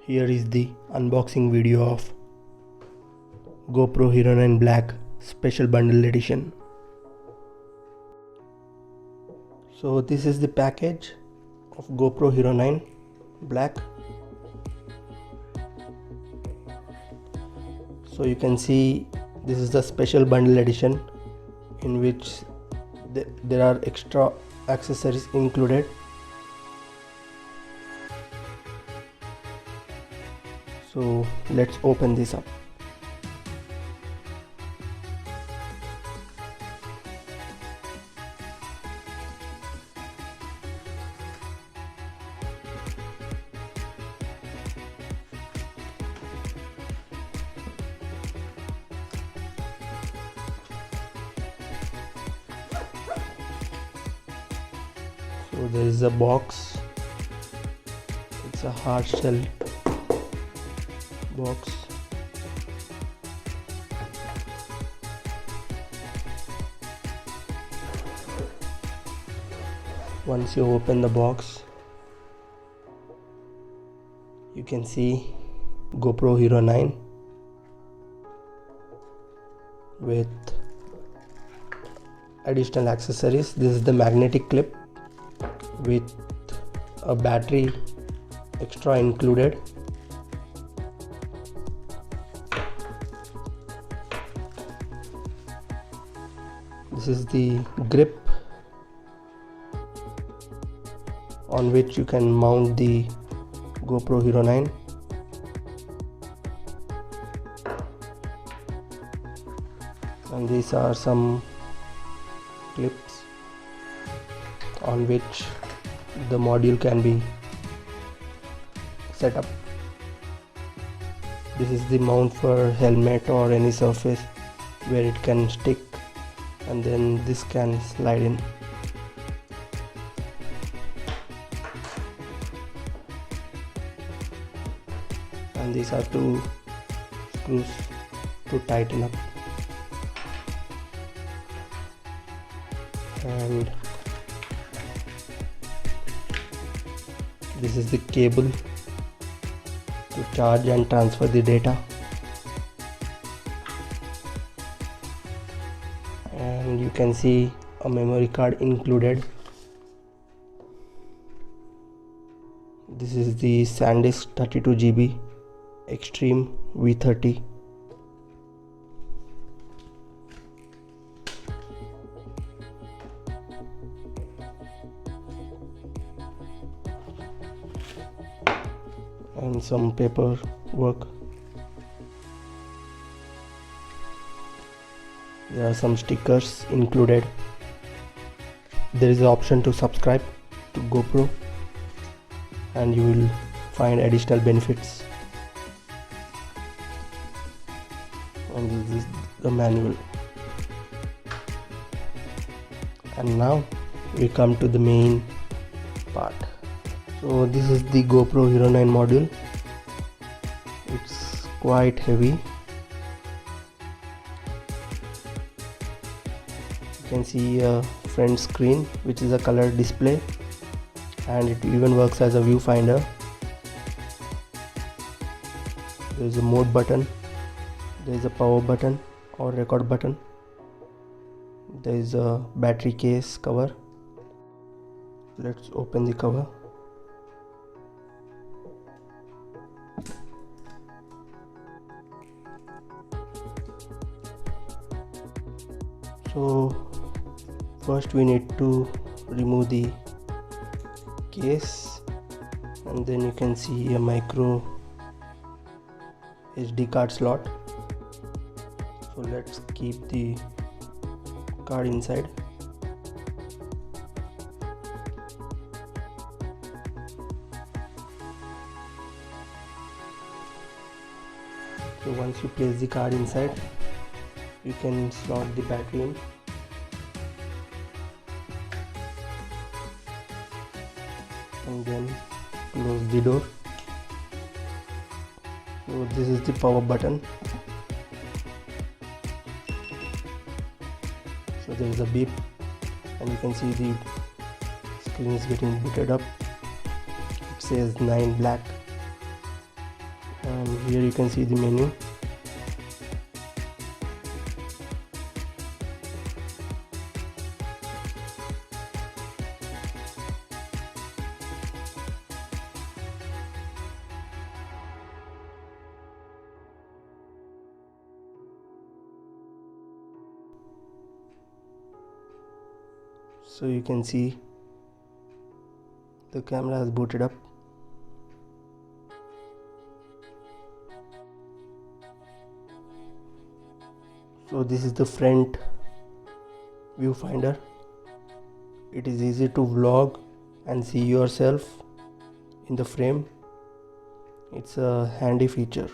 Here is the unboxing video of GoPro Hero 9 Black Special Bundle Edition. So this is the package of GoPro Hero 9 Black. So you can see this is the special bundle edition in which there are extra accessories included. So let's open this up. So there is a box. It's a hard shell box. Once you open the box, you can see GoPro Hero 9 with additional accessories. This is the magnetic clip with a battery extra included. This is the grip on which you can mount the GoPro Hero 9. And these are some clips on which the module can be set up. This is the mount for helmet or any surface where it can stick, and then this can slide in. And these are two screws to tighten up. And this is the cable to charge and transfer the data. And you can see a memory card included. This is the SanDisk 32 GB Extreme V30. And some paperwork. There are some stickers included. There is an option to subscribe to GoPro and you will find additional benefits. And this is the manual. And now we come to the main part. So this is the GoPro Hero 9 module. It's quite heavy. You can see a front screen which is a color display, and it even works as a viewfinder. There is a mode button, there is a power button or record button, there is a battery case cover. Let's open the cover. So first we need to remove the case, and then you can see a micro SD card slot. So let's keep the card inside. So once you place the card inside, you can slot the battery in. And then close the door. So this is the power button. So there is a beep and you can see the screen is getting booted up. It says 9 black. Here you can see the menu. So you can see the camera has booted up. So this is the front viewfinder. It is easy to vlog and see yourself in the frame. It's a handy feature.